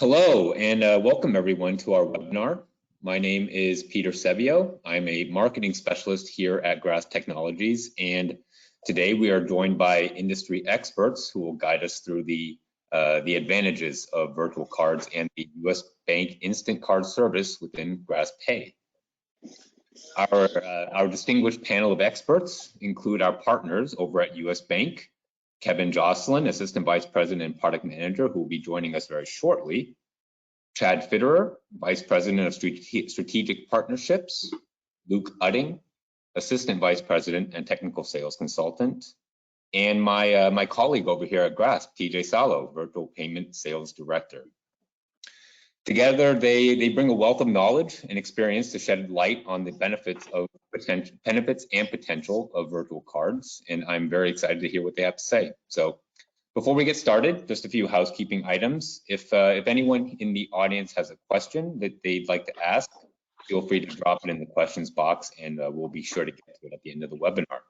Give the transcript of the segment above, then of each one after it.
Hello and welcome everyone to our webinar. My name is Peter Sevio. I'm a marketing specialist here at Grasp Technologies, and today we are joined by industry experts who will guide us through the advantages of virtual cards and the US Bank Instant Card service within graspPAY. Our distinguished panel of experts include our partners over at US Bank, Kevin Jocelyn, Assistant Vice President and Product Manager, who will be joining us very shortly, Chad Fitterer, Vice President of Strategic Partnerships, Luke Udding, Assistant Vice President and Technical Sales Consultant, and my colleague over here at Grasp, TJ Salo, Virtual Payment Sales Director. Together, they bring a wealth of knowledge and experience to shed light on the benefits and potential of virtual cards, and I'm very excited to hear what they have to say. So, before we get started, just a few housekeeping items. If anyone in the audience has a question that they'd like to ask, feel free to drop it in the questions box, and we'll be sure to get to it at the end of the webinar.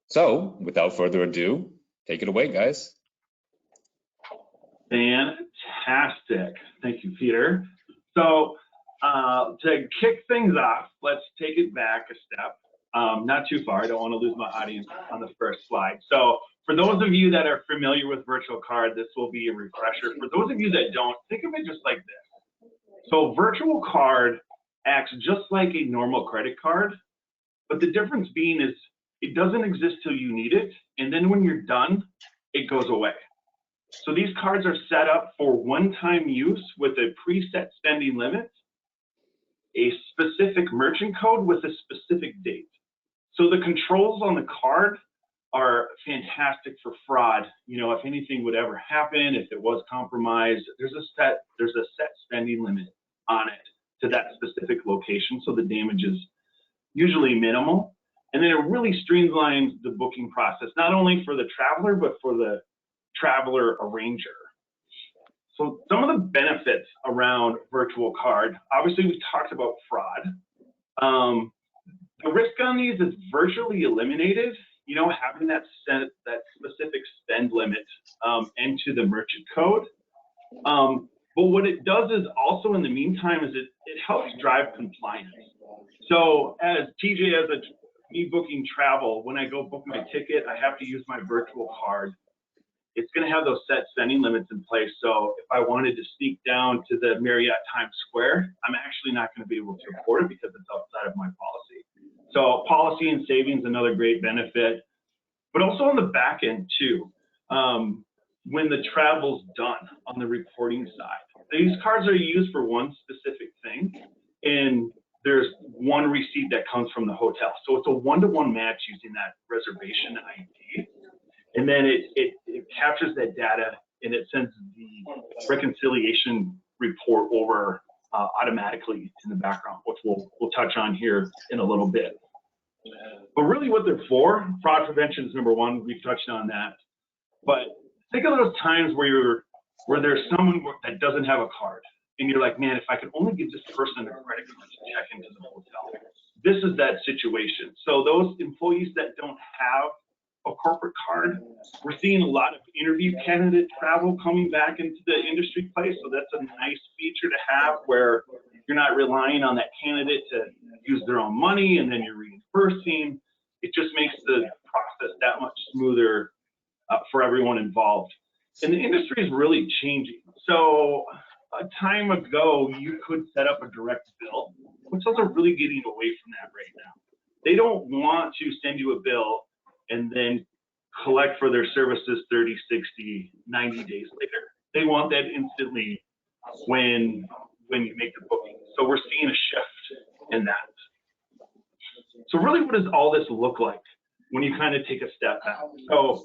So, without further ado, take it away, guys. Fantastic. Thank you, Peter. So to kick things off, let's take it back a step. Not too far. I don't want to lose my audience on the first slide. So for those of you that are familiar with virtual card, this will be a refresher. For those of you that don't, think of it just like this. So virtual card acts just like a normal credit card, but the difference being is it doesn't exist till you need it, and then when you're done, it goes away. So these cards are set up for one-time use with a preset spending limit, a specific merchant code with a specific date. So the controls on the card are fantastic for fraud. You know, if anything would ever happen, if it was compromised, there's a set spending limit on it to that specific location, so the damage is usually minimal. And then it really streamlines the booking process, not only for the traveler, but for the traveler arranger. So some of the benefits around virtual card, obviously we talked about fraud. The risk on these is virtually eliminated, you know, having that specific spend limit into the merchant code. But what it does is also in the meantime is it helps drive compliance. So as TJ, as me booking travel, when I go book my ticket, I have to use my virtual card. It's going to have those set spending limits in place. So if I wanted to sneak down to the Marriott Times Square, I'm actually not going to be able to afford it because it's outside of my policy. So policy and savings, another great benefit, but also on the back end too. When the travel's done on the reporting side, these cards are used for one specific thing, and there's one receipt that comes from the hotel. So it's a one-to-one match using that reservation ID. And then it captures that data and it sends the reconciliation report over automatically in the background, which we'll touch on here in a little bit. But really what they're for, fraud prevention is number one. We've touched on that. But think of those times where there's someone that doesn't have a card and you're like, man, if I could only give this person a credit card to check into the hotel. This is that situation. So those employees that don't have a corporate card, we're seeing a lot of interview candidate travel coming back into the industry place. So that's a nice feature to have where you're not relying on that candidate to use their own money and then you're reimbursing. It just makes the process that much smoother for everyone involved. And the industry is really changing. So a time ago, you could set up a direct bill, which those are really getting away from that right now. They don't want to send you a bill and then collect for their services 30, 60, 90 days later. They want that instantly when you make the booking. So we're seeing a shift in that. So really, what does all this look like when you kind of take a step back? So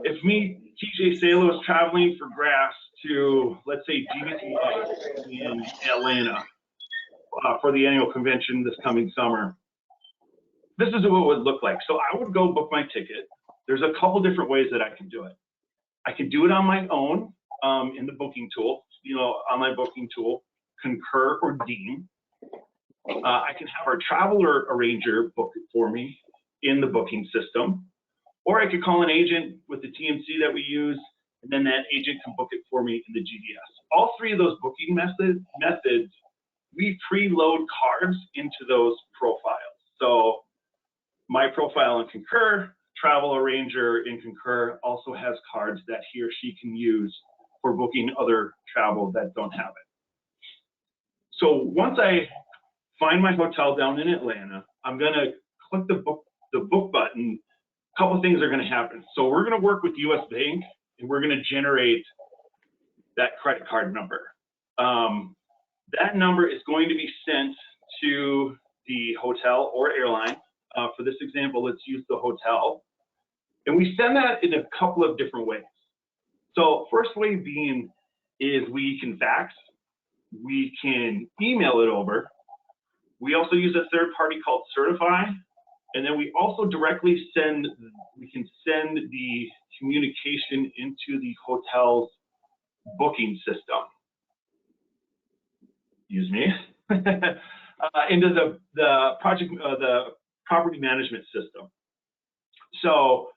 if me, TJ Salo, is traveling for Grasp to, let's say, GBCA in Atlanta for the annual convention this coming summer, this is what it would look like. So I would go book my ticket. There's a couple different ways that I can do it. I can do it on my own in the booking tool, you know, on my booking tool, Concur or Deem. I can have our traveler arranger book it for me in the booking system, or I could call an agent with the TMC that we use and then that agent can book it for me in the GDS. All three of those booking methods, we preload cards into those profiles. So my profile in Concur, Travel Arranger in Concur also has cards that he or she can use for booking other travel that don't have it. So once I find my hotel down in Atlanta, I'm gonna click the book button. A couple things are gonna happen. So we're gonna work with US Bank and we're gonna generate that credit card number. That number is going to be sent to the hotel or airline. For this example, let's use the hotel. And we send that in a couple of different ways. So first way being is we can fax, we can email it over. We also use a third party called Certify. And then we also directly we can send the communication into the hotel's booking system. Excuse me. Into the property management system. So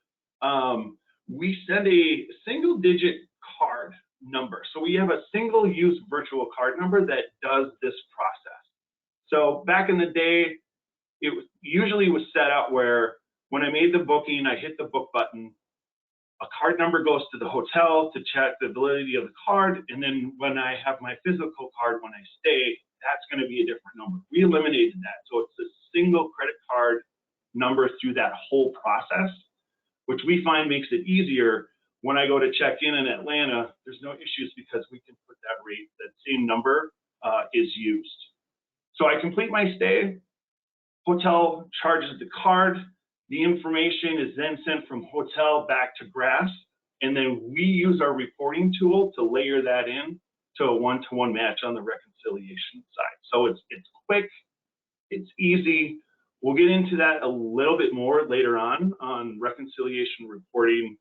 we send a single digit card number. So we have a single use virtual card number that does this process. So back in the day, it usually was set up where when I made the booking, I hit the book button, a card number goes to the hotel to check the validity of the card, and then when I have my physical card when I stay, that's going to be a different number. We eliminated that, so it's a single credit card number through that whole process, which we find makes it easier. When I go to check in Atlanta, there's no issues because we can put that rate, that same number is used. So I complete my stay, hotel charges the card, the information is then sent from hotel back to Grasp, and then we use our reporting tool to layer that in to a one-to-one match on the reconciliation side. So it's quick, it's easy. We'll get into that a little bit more later on reconciliation reporting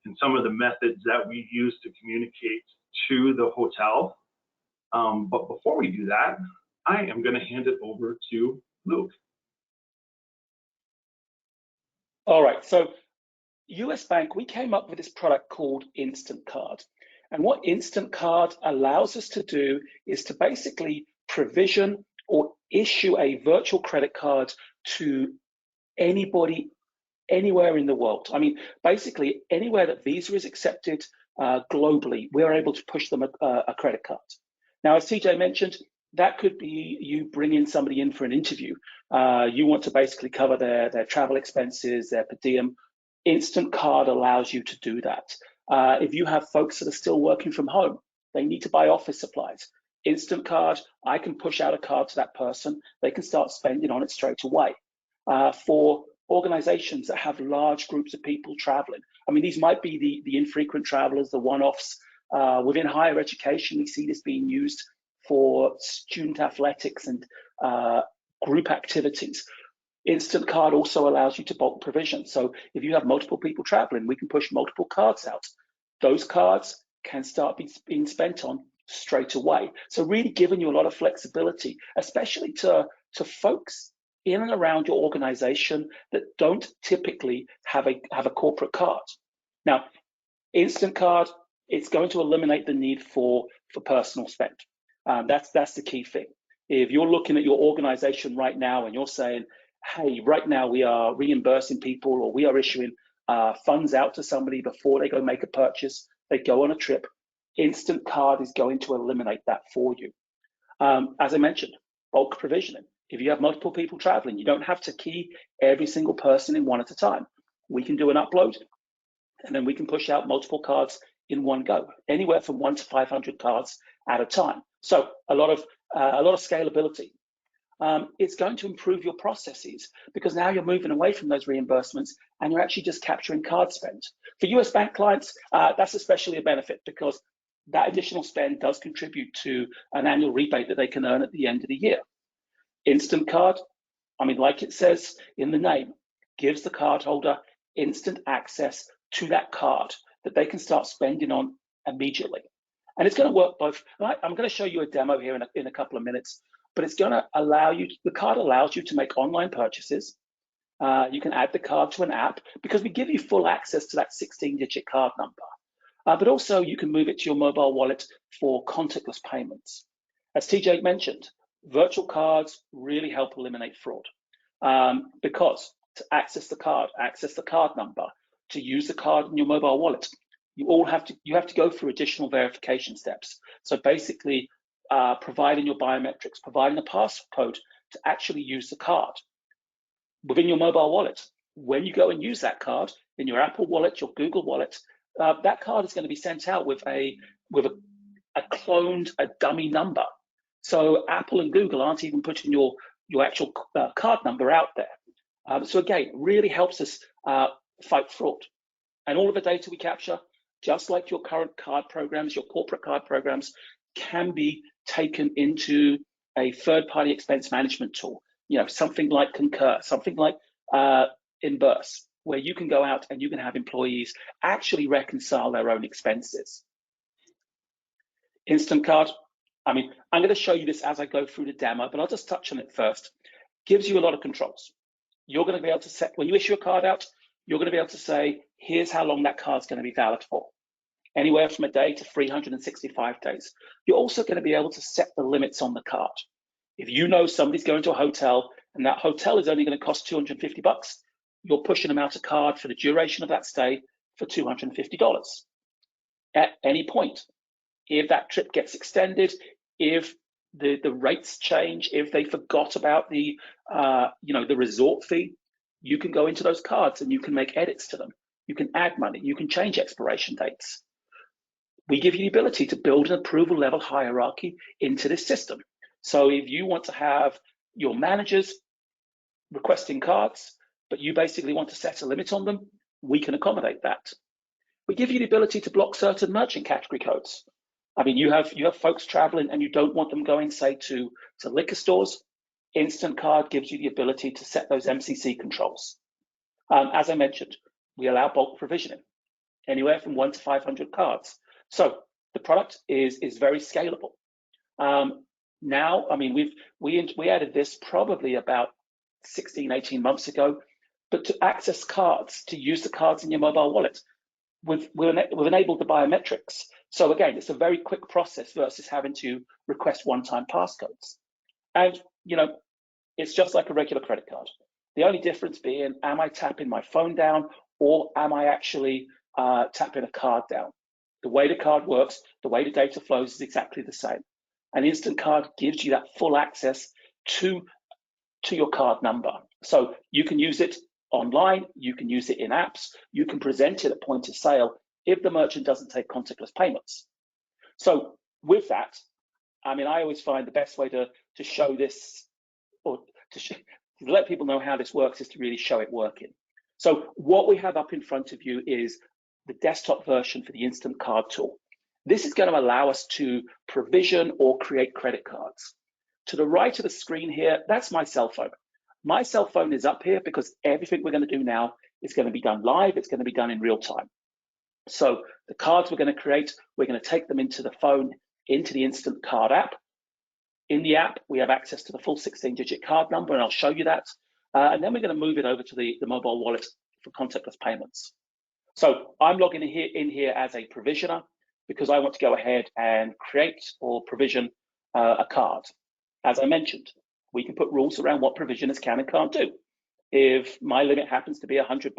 and some of the methods that we use to communicate to the hotel. But before we do that, I am going to hand it over to Luke. All right, so US Bank, we came up with this product called Instant Card. And what Instant Card allows us to do is to basically provision or issue a virtual credit card to anybody, anywhere in the world. I mean, basically anywhere that Visa is accepted globally, we're able to push them a credit card. Now, as TJ mentioned, that could be you bringing somebody in for an interview. You want to basically cover their travel expenses, their per diem. Instant Card allows you to do that. If you have folks that are still working from home, they need to buy office supplies. Instant Card, I can push out a card to that person. They can start spending on it straight away. For organizations that have large groups of people traveling, I mean, these might be the infrequent travelers, the one-offs. Within higher education, we see this being used for student athletics and group activities. Instant Card also allows you to bulk provision. So if you have multiple people traveling, we can push multiple cards out. Those cards can start being spent on straight away. So really giving you a lot of flexibility, especially to folks in and around your organization that don't typically have a corporate card. Now, Instant Card, it's going to eliminate the need for personal spend. That's the key thing. If you're looking at your organization right now and you're saying, hey, right now we are reimbursing people or we are issuing funds out to somebody before they go make a purchase, they go on a trip, Instant Card is going to eliminate that for you. As I mentioned, bulk provisioning. If you have multiple people traveling, you don't have to key every single person in one at a time. We can do an upload and then we can push out multiple cards in one go, anywhere from 1 to 500 cards at a time. So a lot of scalability. It's going to improve your processes because now you're moving away from those reimbursements and you're actually just capturing card spend. For US Bank clients, that's especially a benefit because that additional spend does contribute to an annual rebate that they can earn at the end of the year. Instant Card, I mean, like it says in the name, gives the cardholder instant access to that card that they can start spending on immediately. And it's going to work both. I'm going to show you a demo here in a couple of minutes, but it's going to allow you, the card allows you to make online purchases. You can add the card to an app because we give you full access to that 16-digit card number. but also you can move it to your mobile wallet for contactless payments. As TJ mentioned, virtual cards really help eliminate fraud because to access the card number, to use the card in your mobile wallet, you have to go through additional verification steps. So basically, providing your biometrics, providing a passcode to actually use the card within your mobile wallet. When you go and use that card in your Apple wallet, your Google wallet, that card is going to be sent out with a cloned, a dummy number. So Apple and Google aren't even putting your actual card number out there. So again, really helps us fight fraud. And all of the data we capture, just like your current card programs, your corporate card programs, can be taken into a third-party expense management tool. Something like Concur, something like Inverse, where you can go out and you can have employees actually reconcile their own expenses. Instant Card, I'm going to show you this as I go through the demo, but I'll just touch on it first. Gives you a lot of controls. You're going to be able to set, when you issue a card out, you're going to be able to say, here's how long that card's going to be valid for. Anywhere from a day to 365 days. You're also going to be able to set the limits on the card. If you know somebody's going to a hotel and that hotel is only going to cost $250, you're pushing them out a card for the duration of that stay for $250. At any point, if that trip gets extended, if the rates change, if they forgot about the resort fee, you can go into those cards and you can make edits to them. You can add money, you can change expiration dates. We give you the ability to build an approval level hierarchy into this system. So if you want to have your managers requesting cards, but you basically want to set a limit on them, we can accommodate that. We give you the ability to block certain merchant category codes. You have folks traveling and you don't want them going, say, to liquor stores. Instant Card gives you the ability to set those MCC controls. As I mentioned, we allow bulk provisioning, anywhere from 1 to 500 cards. So the product is very scalable. Now, we added this probably about 16, 18 months ago, but to access cards, to use the cards in your mobile wallet, we've enabled the biometrics. So again, it's a very quick process versus having to request one-time passcodes. And, it's just like a regular credit card. The only difference being, am I tapping my phone down or am I actually tapping a card down? The way the card works, the way the data flows is exactly the same. An Instant Card gives you that full access to your card number. So you can use it online, you can use it in apps, you can present it at point of sale if the merchant doesn't take contactless payments. So with that, I always find the best way to show this, or to let people know how this works, is to really show it working. So what we have up in front of you is the desktop version for the Instant Card tool. This is going to allow us to provision or create credit cards. To the right of the screen here, that's my cell phone. My cell phone is up here because everything we're going to do now is going to be done live. It's going to be done in real time. So the cards we're going to create, we're going to take them into the phone, into the Instant Card app. In the app, we have access to the full 16-digit card number, and I'll show you that. And then we're going to move it over to the mobile wallet for contactless payments. So I'm logging in here as a provisioner because I want to go ahead and create or provision a card. As I mentioned, we can put rules around what provisioners can and can't do. If my limit happens to be $100,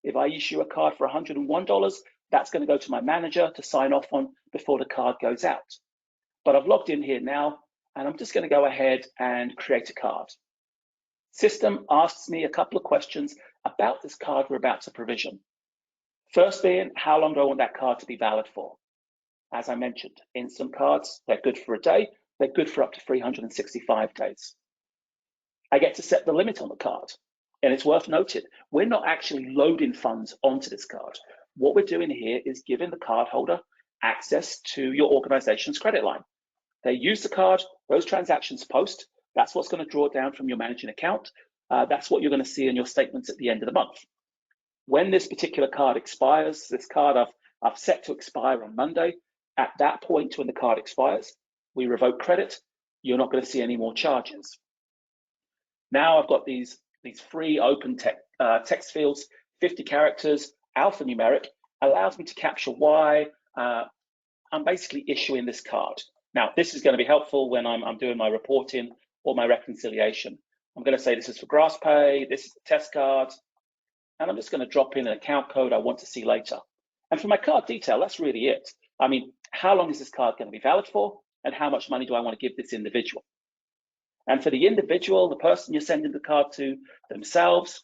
if I issue a card for $101, that's going to go to my manager to sign off on before the card goes out. But I've logged in here now, and I'm just going to go ahead and create a card. System asks me a couple of questions about this card we're about to provision. First being, how long do I want that card to be valid for? As I mentioned, Instant Cards, they're good for a day. They're good for up to 365 days. I get to set the limit on the card. And it's worth noting, we're not actually loading funds onto this card. What we're doing here is giving the cardholder access to your organization's credit line. They use the card, those transactions post. That's what's going to draw down from your managing account. That's what you're going to see in your statements at the end of the month. When this particular card expires, this card I've set to expire on Monday. At that point, when the card expires, we revoke credit. You're not going to see any more charges. Now I've got these free open text fields, 50 characters, alphanumeric, allows me to capture why I'm basically issuing this card. Now, this is going to be helpful when I'm doing my reporting or my reconciliation. I'm going to say this is for graspPAY, this is the test card, and I'm just going to drop in an account code I want to see later. And for my card detail, that's really it. I mean, how long is this card going to be valid for, and how much money do I want to give this individual? And for the individual, the person you're sending the card to themselves,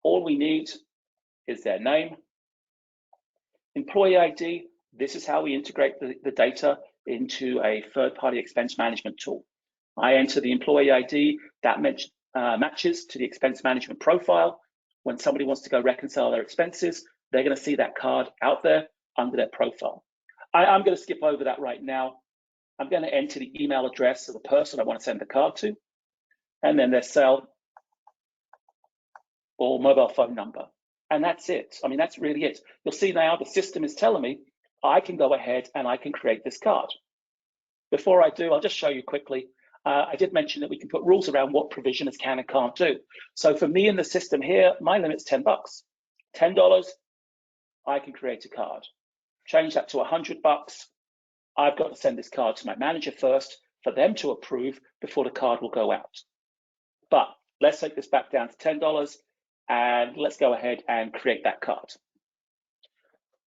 all we need is their name. Employee ID, this is how we integrate the data into a third-party expense management tool. I enter the employee ID, that matches to the expense management profile. When somebody wants to go reconcile their expenses, they're going to see that card out there under their profile. I'm going to skip over that right now. I'm going to enter the email address of the person I want to send the card to, and then their cell or mobile phone number. And that's it. I mean, that's really it. You'll see now the system is telling me I can go ahead and I can create this card. Before I do, I'll just show you quickly. I did mention that we can put rules around what provisioners can and can't do. So for me in the system here, my limit's $10. $10, I can create a card. Change that to $100. I've got to send this card to my manager first for them to approve before the card will go out. But let's take this back down to $10 and let's go ahead and create that card.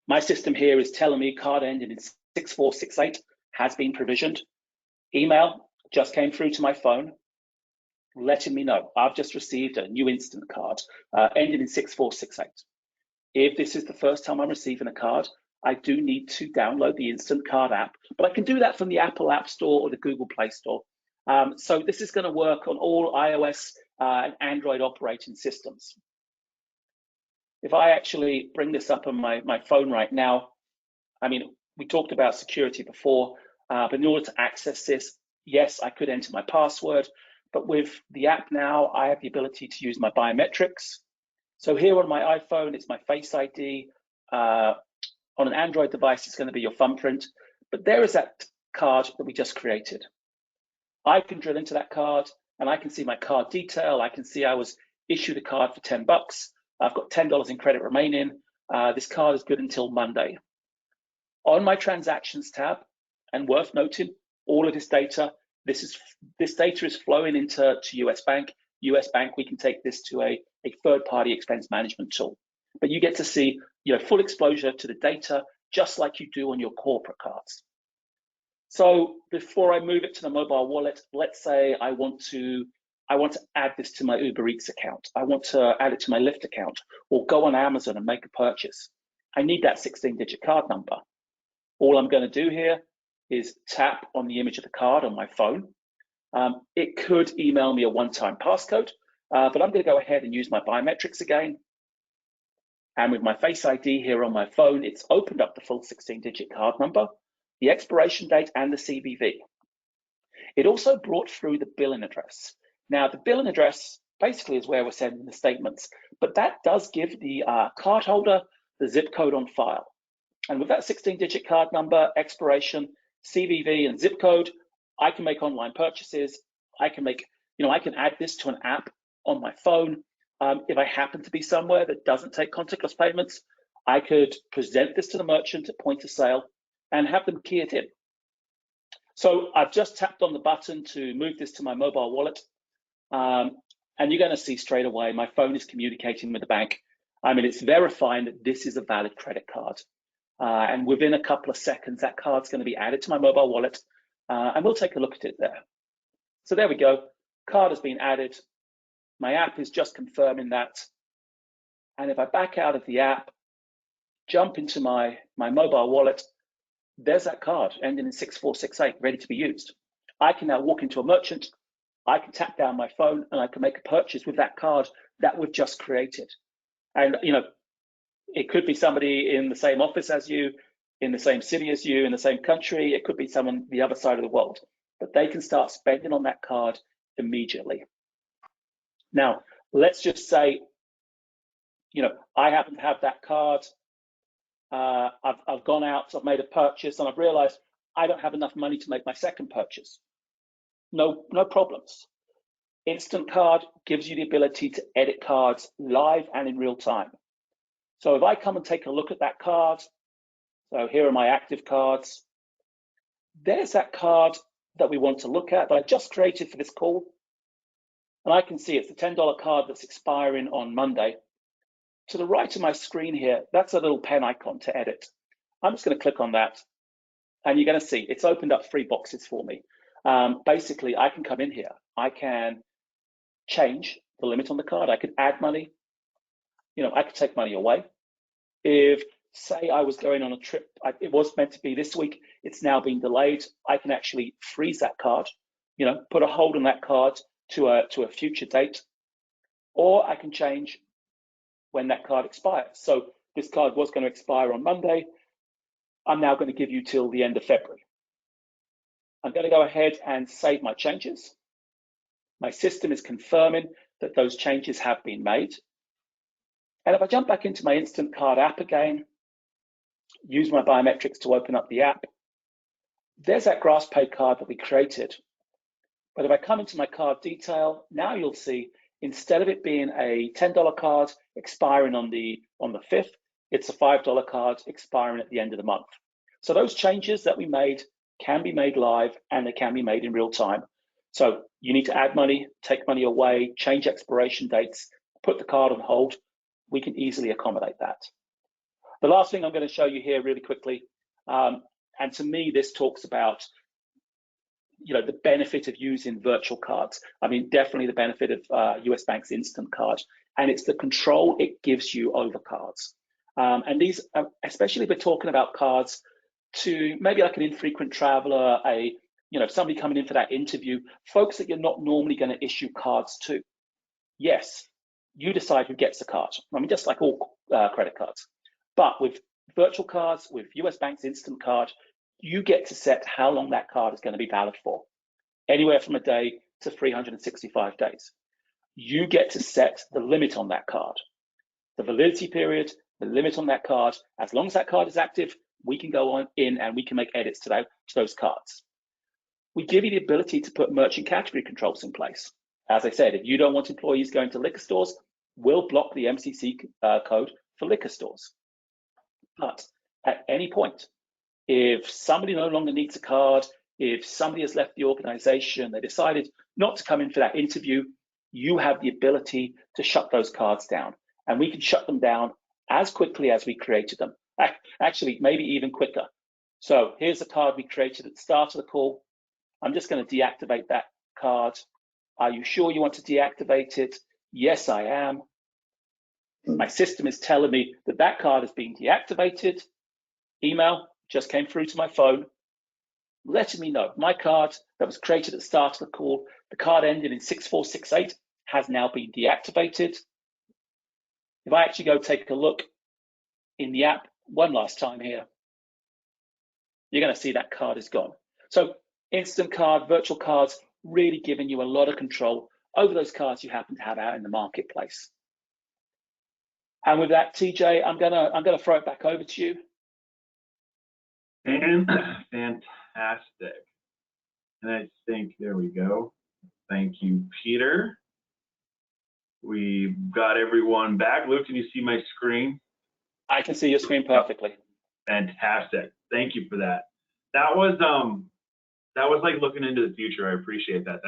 My system here is telling me card ending in 6468 has been provisioned. Email just came through to my phone, letting me know I've just received a new instant card ending in 6468. If this is the first time I'm receiving a card, I do need to download the Instant Card app, but I can do that from the Apple App Store or the Google Play Store. So this is going to work on all iOS and Android operating systems. If I actually bring this up on my phone right now, I mean, we talked about security before, but in order to access this, yes, I could enter my password, but with the app now, I have the ability to use my biometrics. So here on my iPhone, it's my Face ID. On an Android device, it's going to be your thumbprint, but there is that card that we just created. I can drill into that card and I can see my card detail. I can see I was issued a card for $10. I've got $10 in credit remaining. This card is good until Monday. On my transactions tab, and worth noting, all of this data, this data is flowing into US Bank. US Bank, we can take this to a third-party expense management tool. But you get to see full exposure to the data, just like you do on your corporate cards. So before I move it to the mobile wallet, let's say I want to add this to my Uber Eats account. I want to add it to my Lyft account, or go on Amazon and make a purchase. I need that 16-digit card number. All I'm going to do here is tap on the image of the card on my phone. It could email me a one-time passcode, but I'm going to go ahead and use my biometrics again. And with my Face ID here on my phone, it's opened up the full 16-digit card number, the expiration date, and the CVV. It also brought through the billing address. Now, the billing address basically is where we're sending the statements, but that does give the cardholder the zip code on file. And with that 16-digit card number, expiration, CVV, and zip code, I can make online purchases. I can make, I can add this to an app on my phone. If I happen to be somewhere that doesn't take contactless payments, I could present this to the merchant at point of sale and have them key it in. So I've just tapped on the button to move this to my mobile wallet. And you're going to see straight away, my phone is communicating with the bank. I mean, it's verifying that this is a valid credit card. And within a couple of seconds, that card's going to be added to my mobile wallet. And we'll take a look at it there. So there we go. Card has been added. My app is just confirming that. And if I back out of the app, jump into my mobile wallet, there's that card ending in 6468, ready to be used. I can now walk into a merchant, I can tap down my phone, and I can make a purchase with that card that we've just created. And it could be somebody in the same office as you, in the same city as you, in the same country. It could be someone the other side of the world, but they can start spending on that card immediately. Now, let's just say, I happen to have that card. I've gone out, I've made a purchase, and I've realized I don't have enough money to make my second purchase. No problems. Instant Card gives you the ability to edit cards live and in real time. So if I come and take a look at that card, so here are my active cards. There's that card that we want to look at that I just created for this call. And I can see it's the $10 card that's expiring on Monday. To the right of my screen here, that's a little pen icon to edit. I'm just going to click on that. And you're going to see it's opened up 3 boxes for me. Basically, I can come in here. I can change the limit on the card. I could add money. I could take money away. If, say, I was going on a trip, it was meant to be this week, it's now been delayed, I can actually freeze that card, put a hold on that card to a future date, or I can change when that card expires. So this card was going to expire on Monday. I'm now going to give you till the end of February. I'm going to go ahead and save my changes. My system is confirming that those changes have been made. And if I jump back into my Instant Card app again, use my biometrics to open up the app, there's that graspPAY card that we created. But if I come into my card detail, now you'll see instead of it being a $10 card expiring on the 5th, it's a $5 card expiring at the end of the month. So those changes that we made can be made live and they can be made in real time. So you need to add money, take money away, change expiration dates, put the card on hold. We can easily accommodate that. The last thing I'm going to show you here really quickly, and to me, this talks about the benefit of using virtual cards. I mean, definitely the benefit of US Bank's Instant Card, and it's the control it gives you over cards. And these, especially if we're talking about cards to maybe like an infrequent traveler, somebody coming in for that interview, folks that you're not normally going to issue cards to. Yes, you decide who gets the card. I mean, just like all credit cards. But with virtual cards, with US Bank's Instant Card, you get to set how long that card is going to be valid for, anywhere from a day to 365 days. You get to set the limit on that card, the validity period, the limit on that card. As long as that card is active, we can go on in and we can make edits to those cards. We give you the ability to put merchant category controls in place. As I said, if you don't want employees going to liquor stores, we'll block the MCC code for liquor stores. But at any point, if somebody no longer needs a card, if somebody has left the organization, they decided not to come in for that interview, you have the ability to shut those cards down. And we can shut them down as quickly as we created them. Actually, maybe even quicker. So here's the card we created at the start of the call. I'm just going to deactivate that card. Are you sure you want to deactivate it? Yes, I am. My system is telling me that that card is being deactivated. Email just came through to my phone, letting me know my card that was created at the start of the call, the card ending in 6468, has now been deactivated. If I actually go take a look in the app one last time here, you're going to see that card is gone. So Instant Card, virtual cards, really giving you a lot of control over those cards you happen to have out in the marketplace. And with that, TJ, I'm gonna throw it back over to you. And fantastic. And I think, there we go. Thank you, Peter. We got everyone back. Luke, can you see my screen? I can see your screen perfectly. Fantastic. Thank you for that. That was like looking into the future. I appreciate that.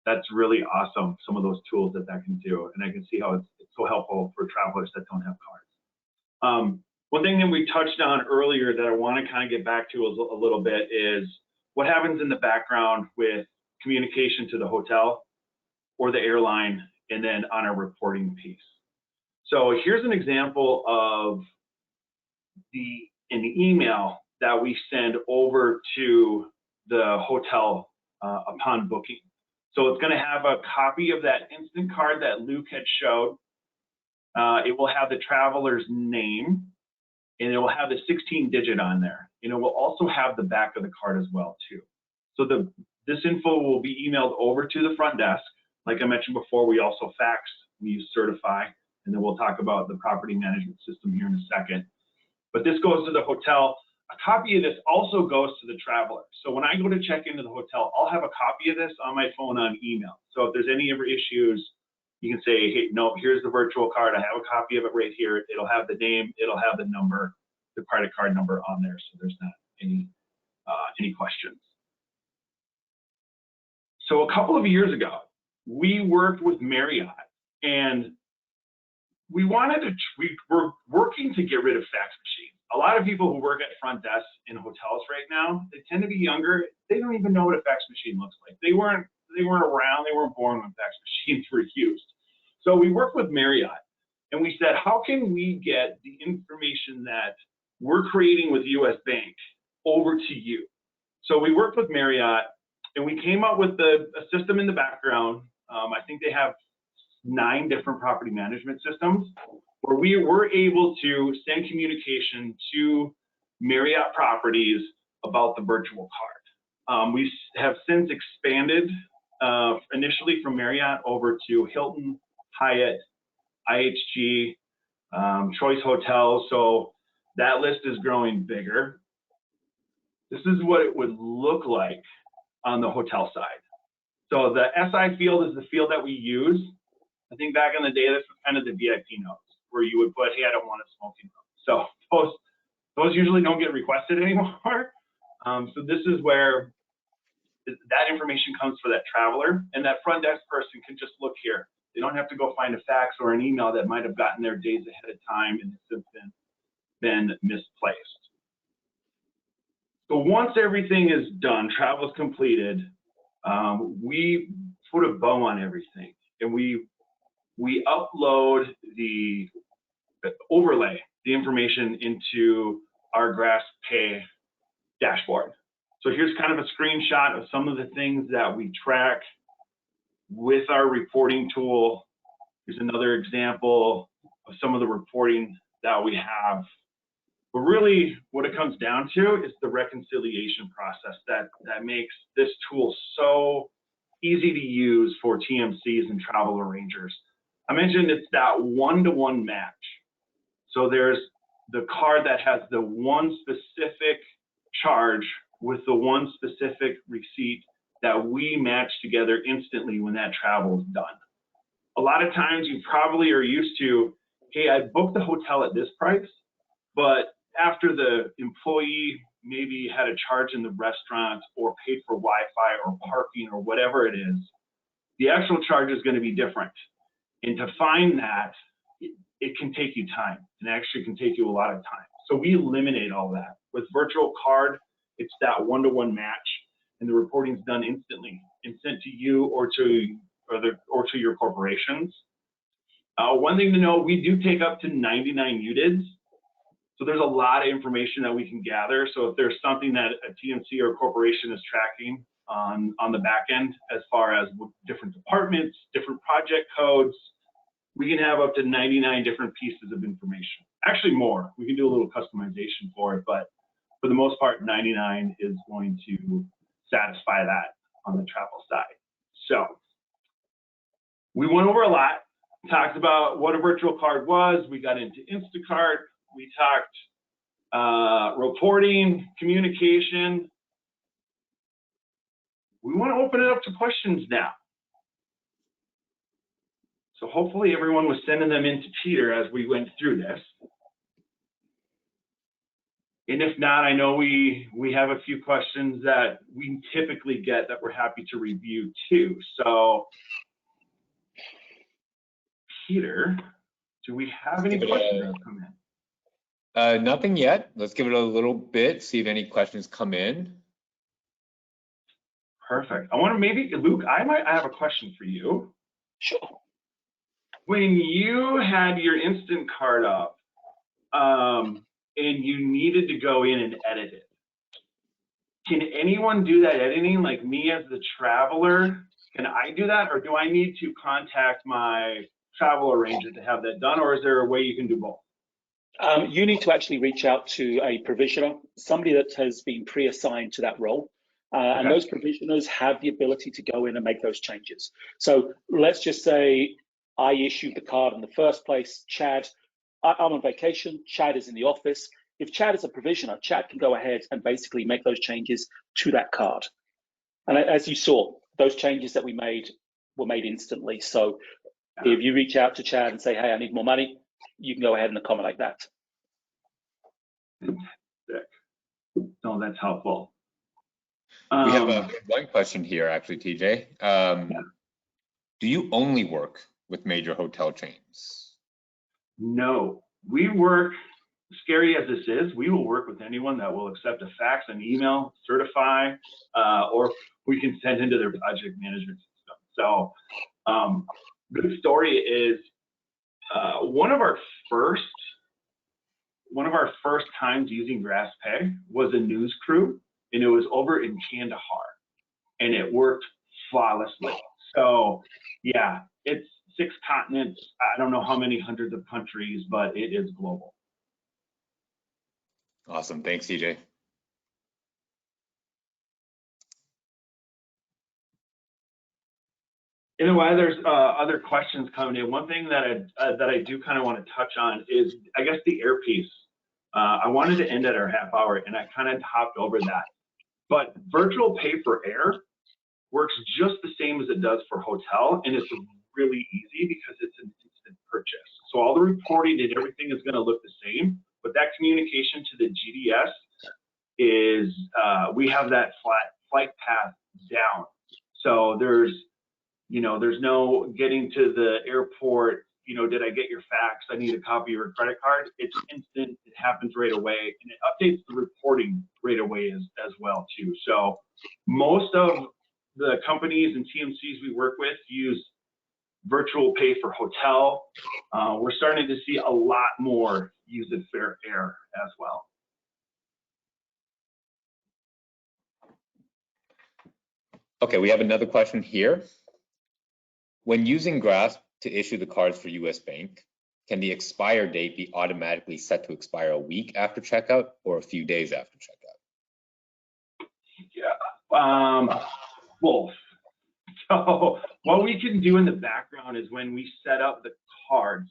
That's really awesome. Some of those tools that can do, and I can see how it's so helpful for travelers that don't have cards. One thing that we touched on earlier that I want to kind of get back to a little bit is what happens in the background with communication to the hotel or the airline, and then on our reporting piece. So here's an example of an email that we send over to the hotel upon booking. So it's going to have a copy of that instant card that Luke had showed. It will have the traveler's name, and it will have the 16-digit on there. And it will also have the back of the card as well too. So this info will be emailed over to the front desk. Like I mentioned before, we also fax, we use Certify, and then we'll talk about the property management system here in a second. But this goes to the hotel. A copy of this also goes to the traveler. So when I go to check into the hotel, I'll have a copy of this on my phone on email. So if there's any ever issues You can say, hey, no, here's the virtual card. I have a copy of it right here. It'll have the name, it'll have the number, the credit card number on there, so there's not any questions. So a couple of years ago, we worked with Marriott, and we were working to get rid of fax machines. A lot of people who work at front desks in hotels right now, they tend to be younger. They don't even know what a fax machine looks like. They weren't around, they weren't born when fax machines were used. So we worked with Marriott, and we said, how can we get the information that we're creating with US Bank over to you? So we worked with Marriott, and we came up with a system in the background. I think they have 9 different property management systems where we were able to send communication to Marriott properties about the virtual card. We have since expanded initially from Marriott over to Hilton, Hyatt, IHG, Choice Hotels. So that list is growing bigger. This is what it would look like on the hotel side. So the SI field is the field that we use. I think back in the day, this was kind of the VIP notes where you would put, hey, I don't want a smoking note. So those usually don't get requested anymore. So this is where that information comes for that traveler, and that front desk person can just look here. They don't have to go find a fax or an email that might have gotten there days ahead of time and has been misplaced. So once everything is done, travel is completed, we put a bow on everything, and we upload overlay the information into our graspPAY dashboard. So here's kind of a screenshot of some of the things that we track with our reporting tool. Here's another example of some of the reporting that we have. But really, what it comes down to is the reconciliation process that makes this tool so easy to use for TMCs and travel arrangers. I mentioned it's that one-to-one match. So there's the card that has the one specific charge with the one specific receipt that we match together instantly when that travel is done. A lot of times you probably are used to, hey, I booked the hotel at this price, but after the employee maybe had a charge in the restaurant or paid for Wi-Fi or parking or whatever it is, the actual charge is going to be different. And to find that, it can take you time, and actually can take you a lot of time. So we eliminate all that. With virtual card, it's that one-to-one match, and the reporting's done instantly and sent to you or to your corporations. One thing to know, we do take up to 99 UDIDs. So there's a lot of information that we can gather. So if there's something that a TMC or a corporation is tracking on the back end, as far as different departments, different project codes, we can have up to 99 different pieces of information. Actually more, we can do a little customization for it, but for the most part, 99 is going to satisfy that on the travel side. So we went over a lot, talked about what a virtual card was. We got into Instacart. We talked reporting, communication. We want to open it up to questions now. So hopefully everyone was sending them in to Peter as we went through this. And if not, I know we have a few questions that we typically get that we're happy to review too. So Peter, do we have any questions that have come in? Nothing yet. Let's give it a little bit, see if any questions come in. Perfect. I want to maybe, Luke, I have a question for you. Sure. When you had your instant card up and you needed to go in and edit it, can anyone do that editing? Like me as the traveler, can I do that? Or do I need to contact my travel arranger to have that done? Or is there a way you can do both? You need to actually reach out to a provisioner, somebody that has been pre-assigned to that role. And those provisioners have the ability to go in and make those changes. So let's just say I issued the card in the first place. Chad, I'm on vacation. Chad is in the office. If Chad is a provisioner, Chad can go ahead and basically make those changes to that card. And as you saw, those changes that we made were made instantly. So If you reach out to Chad and say, hey, I need more money, you can go ahead and accommodate that. No, that's helpful. We have one question here, actually, TJ. Do you only work with major hotel chains? No, we work, scary as this is, we will work with anyone that will accept a fax, an email, certify, or we can send into their project management system. So the story is one of our first times using graspPAY was a news crew, and it was over in Kandahar, and it worked flawlessly. So yeah, it's 6 continents. I don't know how many hundreds of countries, but it is global. Awesome. Thanks, TJ. Anyway, there's other questions coming in. One thing that I do kind of want to touch on is, I guess, the air piece. I wanted to end at our half hour, and I kind of hopped over that. But virtual pay for air works just the same as it does for hotel, and it's really easy because it's an instant purchase. So all the reporting and everything is going to look the same, but that communication to the GDS is, we have that flight path down. So there's no getting to the airport, did I get your fax? I need a copy of your credit card. It's instant, it happens right away, and it updates the reporting right away as well too. So most of the companies and TMCs we work with use virtual pay for hotel. We're starting to see a lot more use it for air as well. Okay, we have another question here. When using Grasp to issue the cards for US Bank, can the expire date be automatically set to expire a week after checkout or a few days after checkout? Yeah, both. So what we can do in the background is when we set up the cards,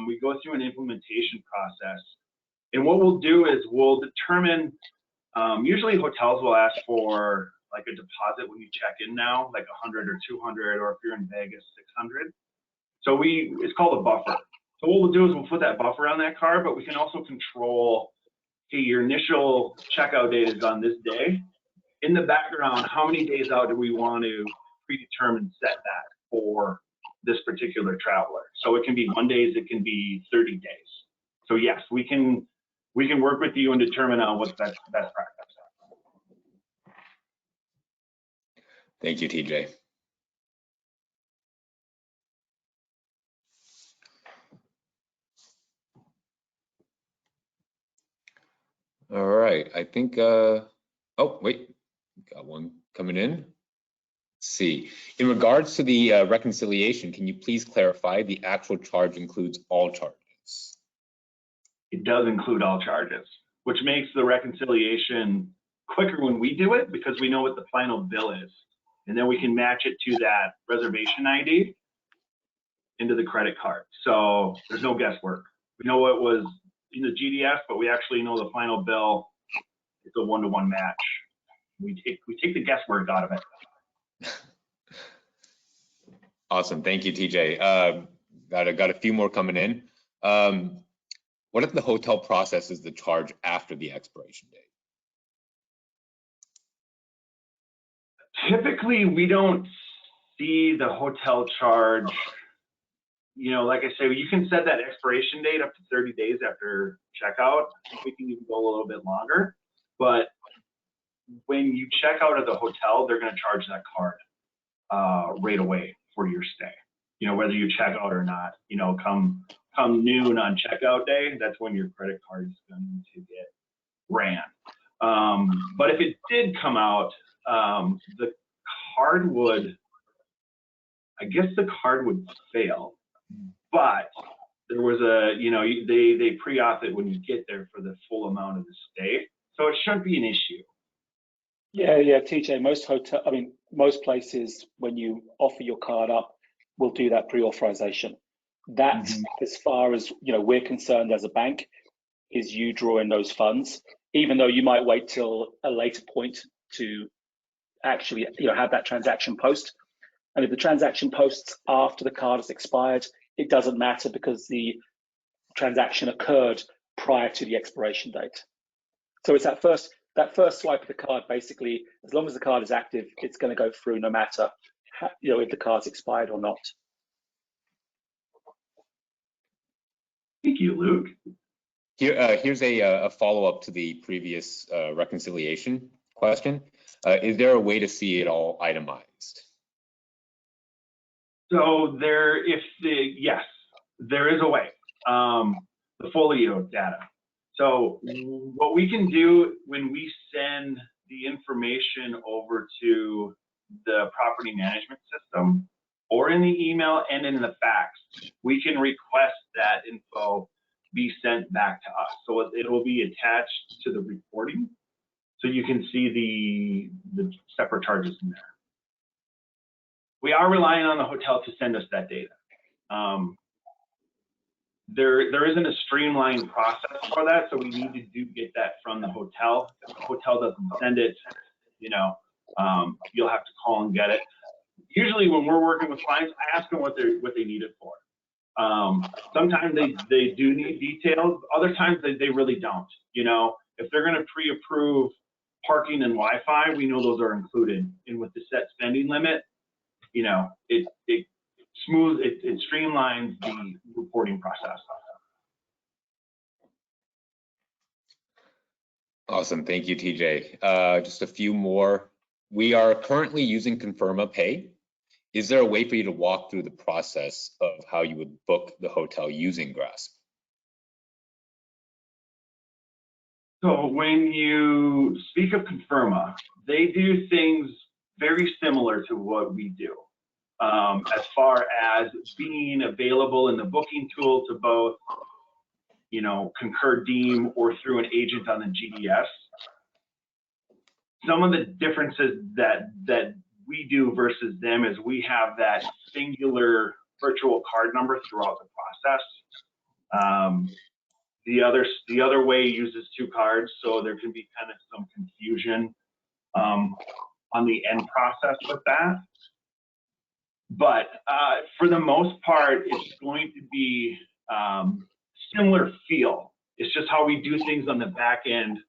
we go through an implementation process. And what we'll do is we'll determine, usually hotels will ask for like a deposit when you check in now, like 100 or 200, or if you're in Vegas, 600. So it's called a buffer. So what we'll do is we'll put that buffer on that card, but we can also control, hey, your initial checkout date is on this day. In the background, how many days out do we want to predetermine set that for this particular traveler? So it can be 1 day, it can be 30 days. So yes, we can work with you and determine what's best practice. Thank you, TJ. All right, I think, oh, wait, got one coming in. Let's see. In regards to the reconciliation, can you please clarify the actual charge includes all charges? It does include all charges, which makes the reconciliation quicker when we do it because we know what the final bill is. And then we can match it to that reservation ID into the credit card. So there's no guesswork. We know what was in the GDS, but we actually know the final bill. It's a one-to-one match. We take the guesswork out of it. Awesome, thank you, TJ. Got a few more coming in. What if the hotel processes the charge after the expiration date? Typically, we don't see the hotel charge. Like I say, you can set that expiration date up to 30 days after checkout. I think we can even go a little bit longer. But when you check out of the hotel, they're going to charge that card right away for your stay. Whether you check out or not. Come noon on checkout day, that's when your credit card is going to get ran. But if it did come out, the card would fail, but there was they pre-auth it when you get there for the full amount of the stay, so it shouldn't be an issue. Yeah, TJ, most places when you offer your card up will do that pre-authorization. That's as far as we're concerned as a bank, is you draw in those funds, even though you might wait till a later point to actually have that transaction post. And if the transaction posts after the card has expired, it doesn't matter because the transaction occurred prior to the expiration date. So it's that first swipe of the card, basically, as long as the card is active, it's going to go through no matter if the card's expired or not. Thank you, Luke. Here's a follow-up to the previous reconciliation question. Is there a way to see it all itemized? So yes, there is a way. The folio data. So what we can do when we send the information over to the property management system or in the email and in the fax, we can request that info be sent back to us. So it will be attached to the reporting. So you can see the separate charges in there. We are relying on the hotel to send us that data. There isn't a streamlined process for that, so we need to get that from the hotel. If the hotel doesn't send it, you'll have to call and get it. Usually when we're working with clients, I ask them what they need it for. Sometimes they do need details. Other times they really don't. If they're going to pre-approve parking and Wi-Fi, we know those are included. And with the set spending limit, it streamlines the reporting process. Awesome, thank you, TJ. Just a few more. We are currently using graspPAY. Is there a way for you to walk through the process of how you would book the hotel using Grasp? So when you speak of Confirma, they do things very similar to what we do. As far as being available in the booking tool to both, concur, deem, or through an agent on the GDS. Some of the differences that we do versus them is we have that singular virtual card number throughout the process. The other way uses two cards, so there can be kind of some confusion on the end process with that. But for the most part, it's going to be similar feel. It's just how we do things on the back end,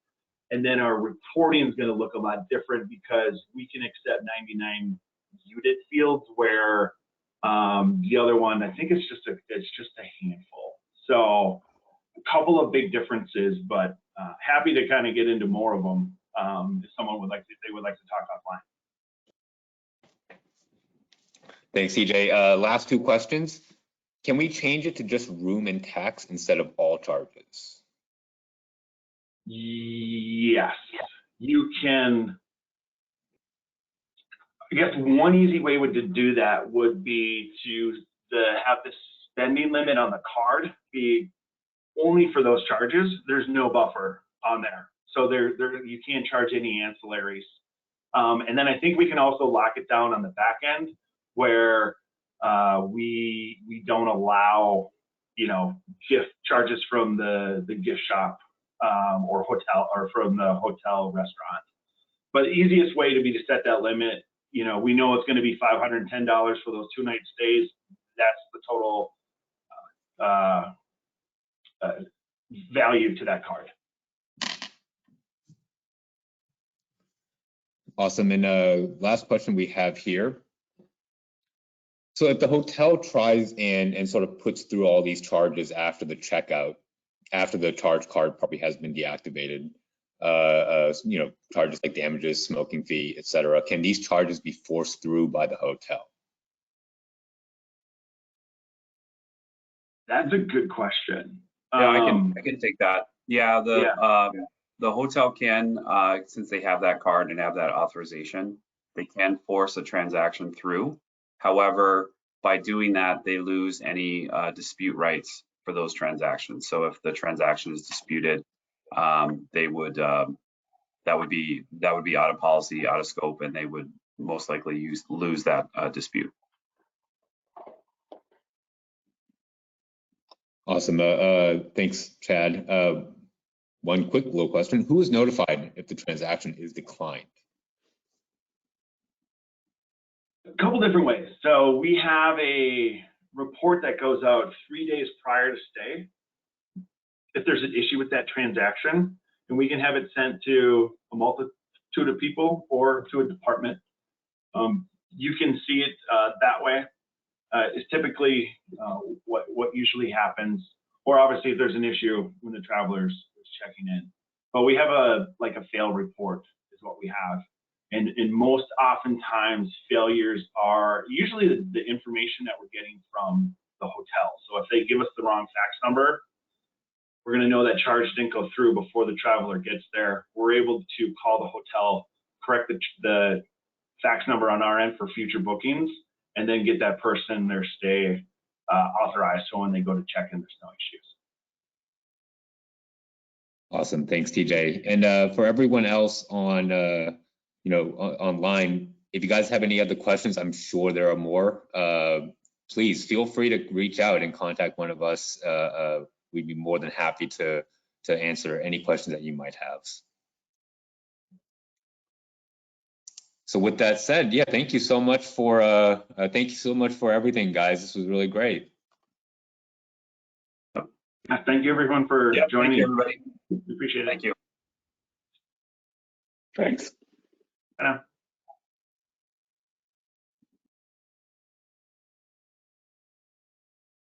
and then our reporting is going to look a lot different because we can accept 99 UDIT fields, where the other one, I think it's just a handful. So a couple of big differences, but happy to kind of get into more of them if someone would like to talk offline. Thanks, CJ. Last two questions. Can we change it to just room and tax instead of all charges? Yes, you can. I guess one easy way to do that would be to have the spending limit on the card be only for those charges. There's no buffer on there, so you can't charge any ancillaries. And then I think we can also lock it down on the back end, where we don't allow gift charges from the gift shop or hotel, or from the hotel restaurant. But the easiest way to set that limit, we know it's going to be $510 for those 2-night stays. That's the total value to that card. Awesome. And last question we have here. So if the hotel tries and sort of puts through all these charges after the checkout, after the charge card probably has been deactivated, charges like damages, smoking fee, etc., can these charges be forced through by the hotel? That's a good question. Yeah, I can take that. Yeah, the hotel can, since they have that card and have that authorization, they can force a transaction through. However, by doing that, they lose any dispute rights for those transactions. So if the transaction is disputed, they would that would be out of policy, out of scope, and they would most likely lose that dispute. Awesome. Thanks, Chad. One quick little question. Who is notified if the transaction is declined? A couple different ways. So we have a report that goes out 3 days prior to stay if there's an issue with that transaction, and we can have it sent to a multitude of people or to a department. You can see it that way. Is typically what usually happens, or obviously if there's an issue when the traveler's checking in. But we have a fail report is what we have. And most oftentimes failures are usually the information that we're getting from the hotel. So if they give us the wrong fax number, we're going to know that charge didn't go through before the traveler gets there. We're able to call the hotel, correct the fax number on our end for future bookings, and then get that person their stay authorized so when they go to check in, there's no issues. Awesome, thanks, TJ. And for everyone else on, online, if you guys have any other questions, I'm sure there are more. Please feel free to reach out and contact one of us. We'd be more than happy to answer any questions that you might have. So with that said, yeah, thank you so much for everything, guys. This was really great. Thank you everyone for joining. Thank you, everybody. Appreciate it. Thank you. Thanks. Bye now.